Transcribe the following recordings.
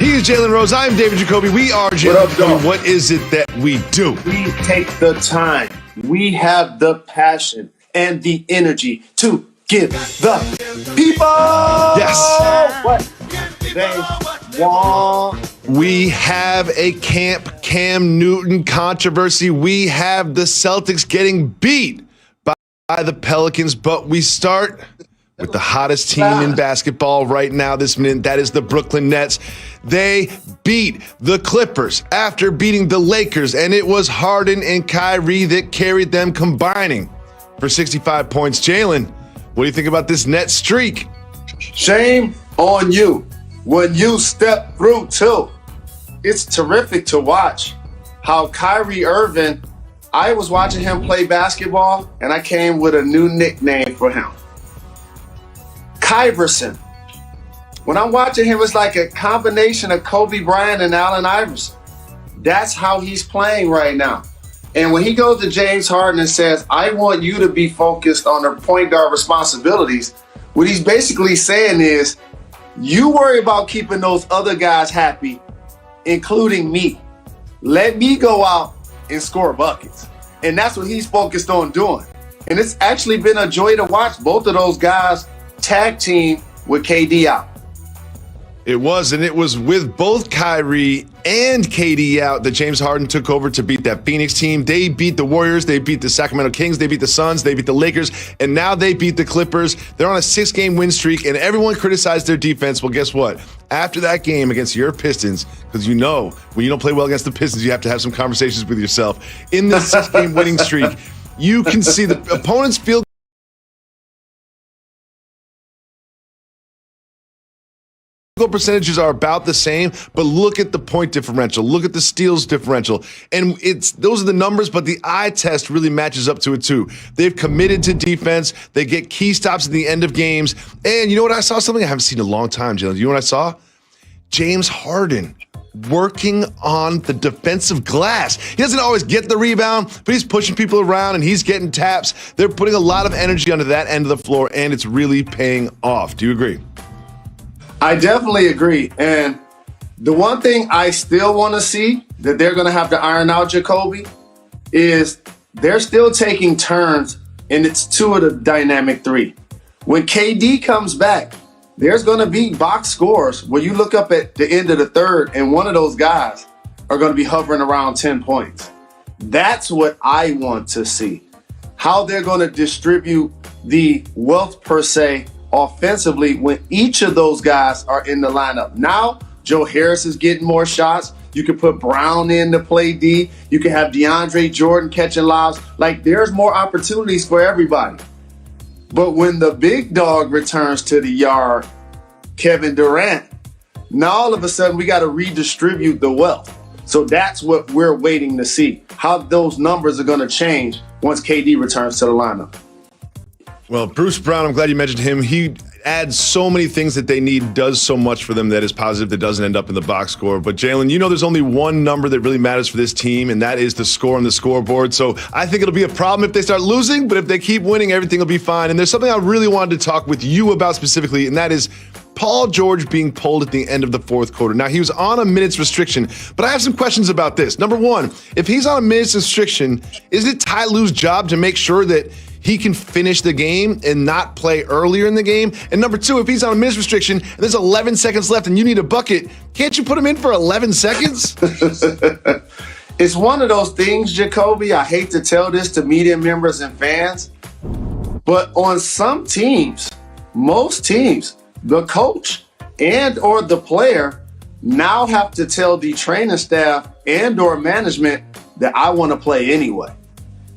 He is Jalen Rose. I'm David Jacoby. We are Jalen Jacoby. What is it that we do? We take the time. We have the passion and the energy to give the people what they want. We have a Camp Cam Newton controversy. We have the Celtics getting beat by the Pelicans, but we start with the hottest team in basketball right now this minute. That is the Brooklyn Nets. They beat the Clippers after beating the Lakers, and it was Harden and Kyrie that carried them, combining for 65 points. Jalen, what do you think about this net streak? Shame on you when you step through too. It's terrific to watch how Kyrie Irving, I was watching him play basketball, and I came with a new nickname for him. Kyverson. When I'm watching him, it's like a combination of Kobe Bryant and Allen Iverson. That's how he's playing right now. And when he goes to James Harden and says, I want you to be focused on the point guard responsibilities, what he's basically saying is, you worry about keeping those other guys happy, including me. Let me go out and score buckets. And that's what he's focused on doing. And it's actually been a joy to watch both of those guys tag team with KD out. It was, and it was with both Kyrie and KD out that James Harden took over to beat that Phoenix team. They beat the Warriors, they beat the Sacramento Kings, they beat the Suns, they beat the Lakers, and now they beat the Clippers. They're on a 6-game win streak, and everyone criticized their defense. Well, guess what? After that game against your Pistons, because you know when you don't play well against the Pistons, you have to have some conversations with yourself. In this 6-game winning streak, you can see the opponent's field percentages are about the same, but look at the point differential, look at the steals differential, and those are the numbers, but the eye test really matches up to it too. They've committed to defense, they get key stops at the end of games, and you know what? I saw something I haven't seen in a long time, Jalen. You know what I saw? James Harden working on the defensive glass. He doesn't always get the rebound, but he's pushing people around and he's getting taps. They're putting a lot of energy onto that end of the floor, and it's really paying off. Do you agree? I definitely agree. And the one thing I still want to see that they're going to have to iron out, Jacoby, is they're still taking turns, and it's two of the dynamic three. When KD comes back, there's going to be box scores where you look up at the end of the third, and one of those guys are going to be hovering around 10 points. That's what I want to see. How they're going to distribute the wealth per se offensively when each of those guys are in the lineup. Now, Joe Harris is getting more shots. You can put Brown in to play D. You can have DeAndre Jordan catching lobs. Like, there's more opportunities for everybody. But when the big dog returns to the yard, Kevin Durant, now all of a sudden we got to redistribute the wealth. So that's what we're waiting to see, how those numbers are going to change once KD returns to the lineup. Well, Bruce Brown, I'm glad you mentioned him. He adds so many things that they need, does so much for them that is positive, that doesn't end up in the box score. But Jalen, you know there's only one number that really matters for this team, and that is the score on the scoreboard. So I think it'll be a problem if they start losing, but if they keep winning, everything will be fine. And there's something I really wanted to talk with you about specifically, and that is Paul George being pulled at the end of the fourth quarter. Now, he was on a minutes restriction, but I have some questions about this. Number one, if he's on a minutes restriction, isn't it Ty Lue's job to make sure that he can finish the game and not play earlier in the game? And number two, if he's on a minutes restriction and there's 11 seconds left and you need a bucket, can't you put him in for 11 seconds? It's one of those things, Jacoby. I hate to tell this to media members and fans, but on some teams, most teams, the coach and or the player now have to tell the training staff and or management that I want to play anyway.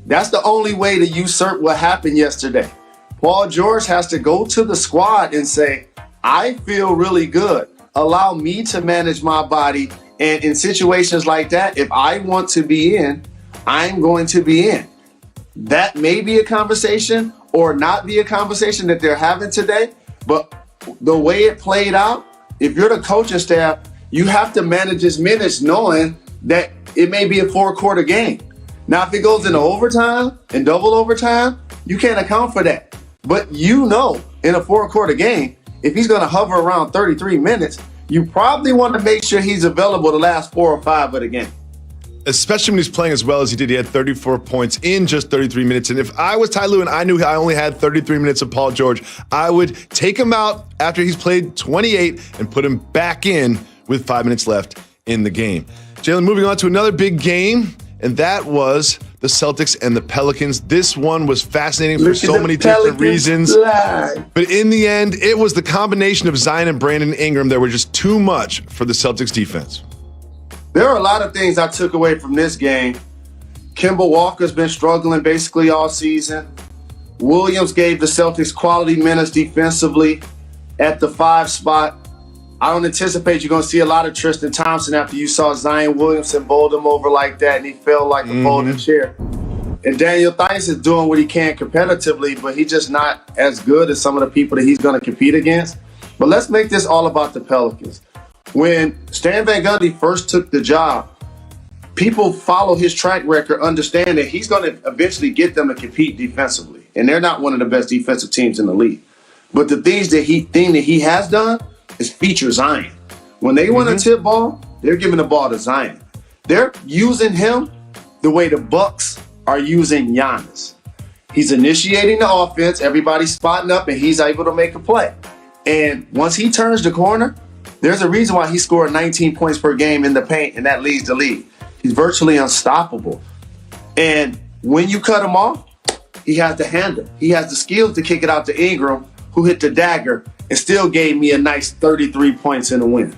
That's the only way to usurp what happened yesterday. Paul George has to go to the squad and say, I feel really good. Allow me to manage my body. And in situations like that, if I want to be in, I'm going to be in. That may be a conversation or not be a conversation that they're having today. But the way it played out, if you're the coaching staff, you have to manage his minutes knowing that it may be a 4-quarter game. Now, if it goes into overtime and double overtime, you can't account for that. But you know, in a 4-quarter game, if he's going to hover around 33 minutes, you probably want to make sure he's available the last 4 or 5 of the game. Especially when he's playing as well as he did. He had 34 points in just 33 minutes. And if I was Ty Lue and I knew I only had 33 minutes of Paul George, I would take him out after he's played 28 and put him back in with 5 minutes left in the game. Jalen, moving on to another big game, and that was the Celtics and the Pelicans. This one was fascinating for so many different reasons. But in the end, it was the combination of Zion and Brandon Ingram that were just too much for the Celtics defense. There are a lot of things I took away from this game. Kemba Walker's been struggling basically all season. Williams gave the Celtics quality minutes defensively at the 5 spot. I don't anticipate you're going to see a lot of Tristan Thompson after you saw Zion Williamson bowl him over like that and he fell like a folding chair. And Daniel Theis is doing what he can competitively, but he's just not as good as some of the people that he's going to compete against. But let's make this all about the Pelicans. When Stan Van Gundy first took the job, people follow his track record, understand that he's going to eventually get them to compete defensively. And they're not one of the best defensive teams in the league. But the thing that he has done is feature Zion. When they want a tip ball, they're giving the ball to Zion. They're using him the way the Bucks are using Giannis. He's initiating the offense, everybody's spotting up, and he's able to make a play. And once he turns the corner, there's a reason why he scored 19 points per game in the paint, and that leads the league. He's virtually unstoppable. And when you cut him off, he has the handle. He has the skills to kick it out to Ingram, who hit the dagger and still gave me a nice 33 points in the win.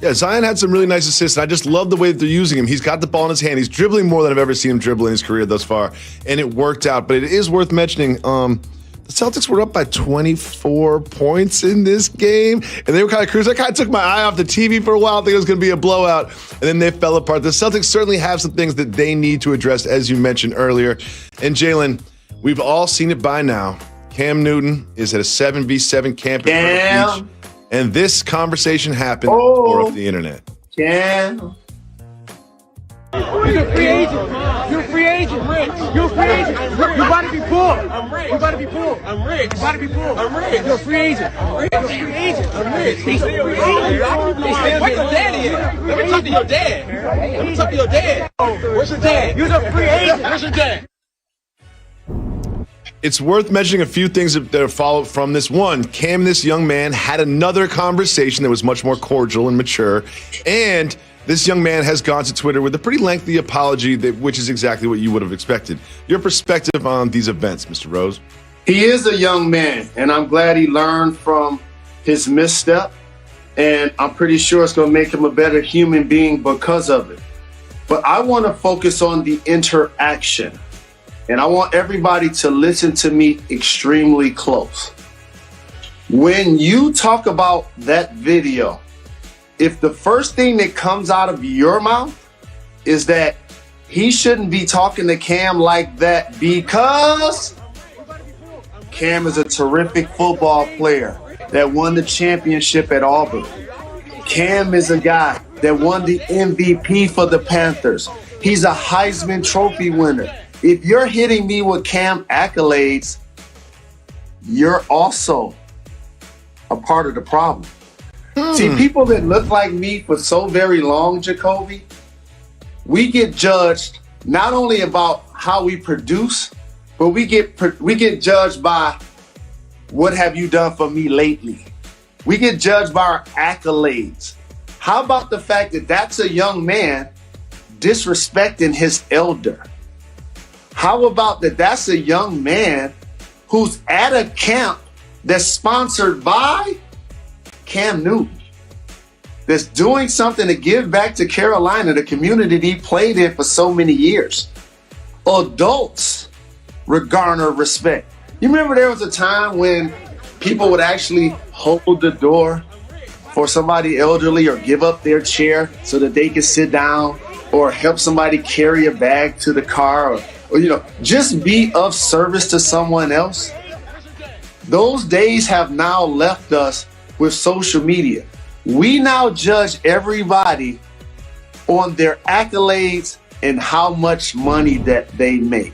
Yeah, Zion had some really nice assists, and I just love the way that they're using him. He's got the ball in his hand. He's dribbling more than I've ever seen him dribble in his career thus far, and it worked out. But it is worth mentioning, the Celtics were up by 24 points in this game, and they were kind of cruising. I kind of took my eye off the TV for a while, thinking it was going to be a blowout, and then they fell apart. The Celtics certainly have some things that they need to address, as you mentioned earlier. And Jalen, we've all seen it by now. Cam Newton is at a 7v7 camp in Myrtle Beach, and this conversation happened off the internet. Cam. You're a free agent. You're a free agent. I'm rich. You're a free agent. You about to be poor. I'm rich. You about to be poor. I'm rich. You about to be poor. I'm rich. You're a free agent. I'm rich. You're a free agent. I'm rich. He's a free agent. Where's your daddy at? Let me talk to your dad. Let me talk to your dad. Where's your dad? You're a free agent. Where's your dad? It's worth mentioning a few things that follow from this. One, Cam, this young man, had another conversation that was much more cordial and mature, and this young man has gone to Twitter with a pretty lengthy apology, which is exactly what you would have expected. Your perspective on these events, Mr. Rose? He is a young man, and I'm glad he learned from his misstep, and I'm pretty sure it's going to make him a better human being because of it. But I want to focus on the interaction, and I want everybody to listen to me extremely close. When you talk about that video, if the first thing that comes out of your mouth is that he shouldn't be talking to Cam like that because Cam is a terrific football player that won the championship at Auburn. Cam is a guy that won the MVP for the Panthers. He's a Heisman Trophy winner. If you're hitting me with Cam accolades, you're also a part of the problem. See, people that look like me for so very long, Jacoby, we get judged not only about how we produce, but we get judged by what have you done for me lately. We get judged by our accolades. How about the fact that that's a young man disrespecting his elder? How about that that's a young man who's at a camp that's sponsored by Cam Newton, that's doing something to give back to Carolina, the community that he played in for so many years. Adults garner respect. You remember there was a time when people would actually hold the door for somebody elderly or give up their chair so that they could sit down or help somebody carry a bag to the car or just be of service to someone else. Those days have now left us with social media. We now judge everybody on their accolades and how much money that they make.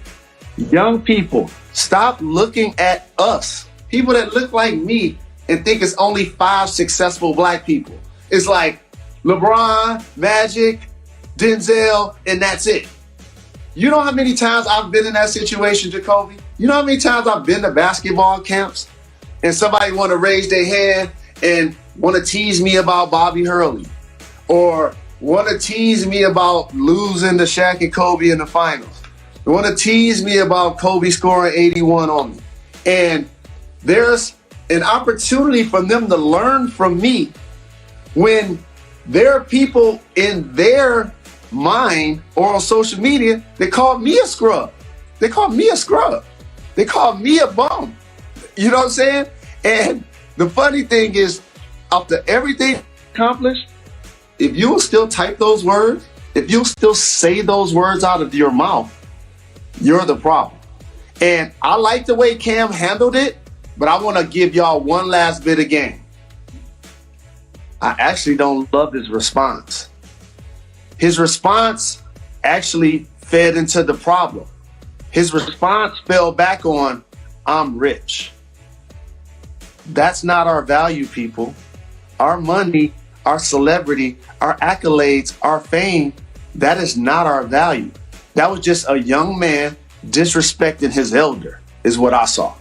Young people, stop looking at us, people that look like me, and think it's only 5 successful black people. It's like LeBron, Magic, Denzel, and that's it. You know how many times I've been in that situation, Jacoby? You know how many times I've been to basketball camps and somebody want to raise their hand and want to tease me about Bobby Hurley or want to tease me about losing to Shaq and Kobe in the finals. They want to tease me about Kobe scoring 81 on me. And there's an opportunity for them to learn from me when there are people in their mind or on social media that call me a scrub. They call me a scrub. They call me a bum. You know what I'm saying? And the funny thing is, after everything accomplished, if you still type those words, if you still say those words out of your mouth, you're the problem. And I like the way Cam handled it, but I want to give y'all one last bit of game. I actually don't love his response. His response actually fed into the problem. His response fell back on, I'm rich. That's not our value, people. Our money, our celebrity, our accolades, our fame, that is not our value. That was just a young man disrespecting his elder, is what I saw.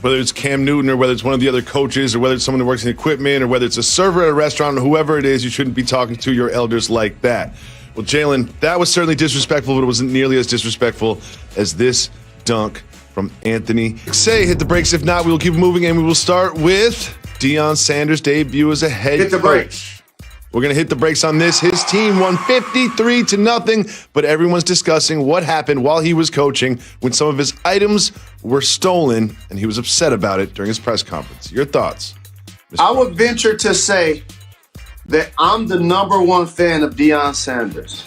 Whether it's Cam Newton or whether it's one of the other coaches or whether it's someone who works in equipment or whether it's a server at a restaurant or whoever it is, you shouldn't be talking to your elders like that. Well, Jalen, that was certainly disrespectful, but it wasn't nearly as disrespectful as this dunk from Anthony. Say, hit the brakes. If not, we will keep moving, and we will start with Deion Sanders' debut as a head coach. Hit the brakes. We're going to hit the brakes on this. His team won 53-0, but everyone's discussing what happened while he was coaching when some of his items were stolen, and he was upset about it during his press conference. Your thoughts? I would venture to say that I'm the number one fan of Deion Sanders.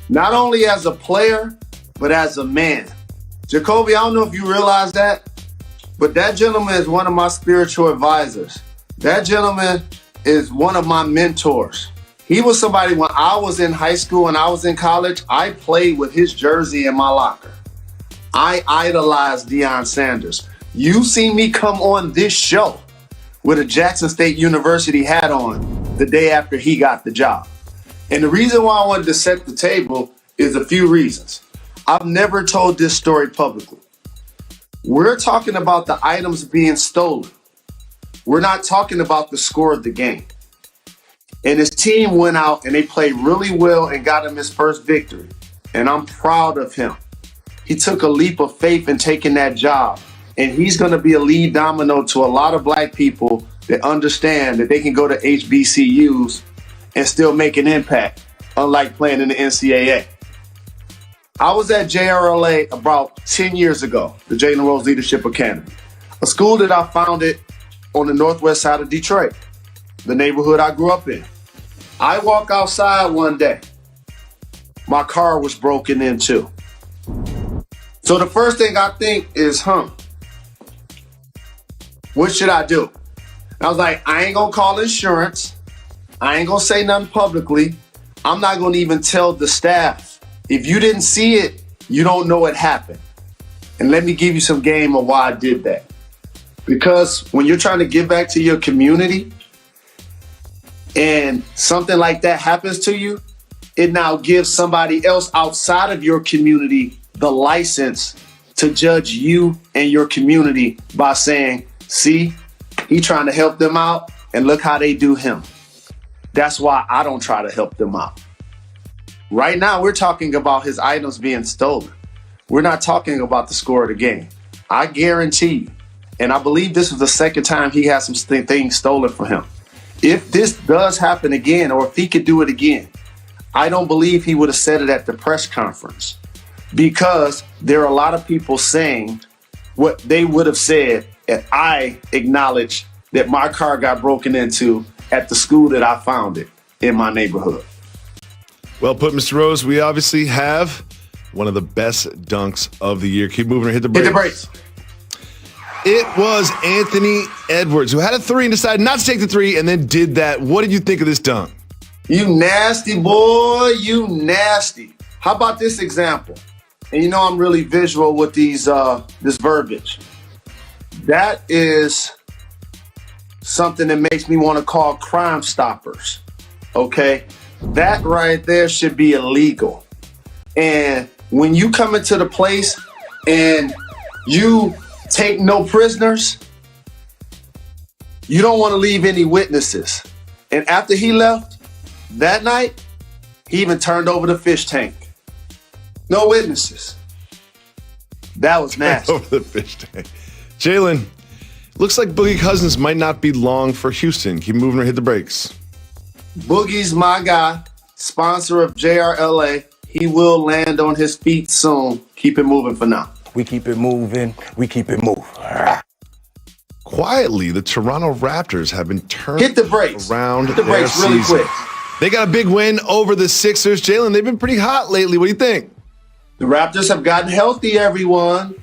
Not only as a player, but as a man. Jacoby, I don't know if you realize that, but that gentleman is one of my spiritual advisors. That gentleman is one of my mentors. He was somebody when I was in high school and I was in college, I played with his jersey in my locker. I idolized Deion Sanders. You see me come on this show with a Jackson State University hat on the day after he got the job. And the reason why I wanted to set the table is a few reasons. I've never told this story publicly. We're talking about the items being stolen. We're not talking about the score of the game. And his team went out and they played really well and got him his first victory. And I'm proud of him. He took a leap of faith in taking that job. And he's going to be a lead domino to a lot of black people that understand that they can go to HBCUs and still make an impact, unlike playing in the NCAA. I was at JRLA about 10 years ago, the Jalen Rose Leadership Academy, a school that I founded on the northwest side of Detroit, the neighborhood I grew up in. I walk outside one day. My car was broken into. So the first thing I think is, what should I do? I was like, I ain't gonna call insurance. I ain't gonna say nothing publicly. I'm not gonna even tell the staff. If you didn't see it, you don't know it happened. And let me give you some game of why I did that. Because when you're trying to give back to your community and something like that happens to you, it now gives somebody else outside of your community the license to judge you and your community by saying, see, he trying to help them out and look how they do him. That's why I don't try to help them out. Right now, we're talking about his items being stolen. We're not talking about the score of the game. I guarantee you, and I believe this is the second time he has some things stolen from him. If this does happen again, or if he could do it again, I don't believe he would have said it at the press conference, because there are a lot of people saying what they would have said if I acknowledged that my car got broken into at the school that I founded in my neighborhood. Well put, Mr. Rose. We obviously have one of the best dunks of the year. Keep moving or hit the brakes. Hit the brakes. It was Anthony Edwards who had a three and decided not to take the three and then did that. What did you think of this dunk? You nasty boy, you nasty. How about this example? And you know I'm really visual with these this verbiage. That is something that makes me want to call Crime Stoppers. Okay? That right there should be illegal. And when you come into the place and you take no prisoners, you don't want to leave any witnesses. And after he left that night, he even turned over the fish tank. No witnesses. That was nasty. Over the fish tank. Jalen, looks like Boogie Cousins might not be long for Houston. Keep moving or hit the brakes. Boogie's my guy, sponsor of JRLA. He will land on his feet soon. Keep it moving for now. We keep it moving. We keep it moving. Quietly, the Toronto Raptors have been turned Hit the brakes. around Hit the their brakes really season. quick. They got a big win over the Sixers. Jalen, they've been pretty hot lately. What do you think? The Raptors have gotten healthy, everyone.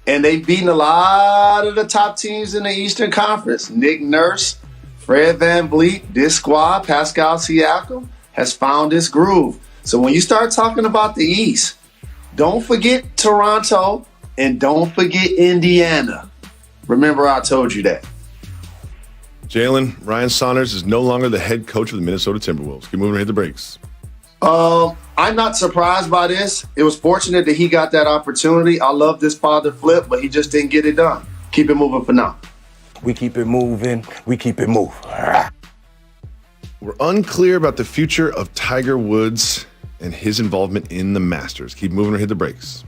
And they've beaten a lot of the top teams in the Eastern Conference. Nick Nurse, Fred VanVleet, this squad, Pascal Siakam, has found this groove. So when you start talking about the East, don't forget Toronto and don't forget Indiana. Remember I told you that. Jalen, Ryan Saunders is no longer the head coach of the Minnesota Timberwolves. Keep moving or hit the brakes. I'm not surprised by this. It was fortunate that he got that opportunity. I love this father flip, but he just didn't get it done. Keep it moving for now. We keep it moving. We keep it moving. We're unclear about the future of Tiger Woods and his involvement in the Masters. Keep moving or hit the brakes.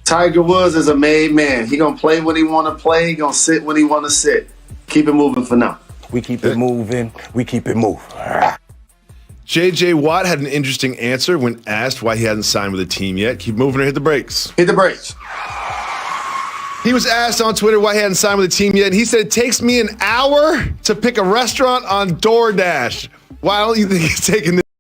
Tiger Woods is a made man. He gonna play when he want to play. He gonna sit when he want to sit. Keep it moving for now. We keep it moving. We keep it moving. J.J. Watt had an interesting answer when asked why he hadn't signed with a team yet. Keep moving or hit the brakes. Hit the brakes. He was asked on Twitter why he hadn't signed with a team yet, and he said, it takes me an hour to pick a restaurant on DoorDash. Why don't you think he's taking this?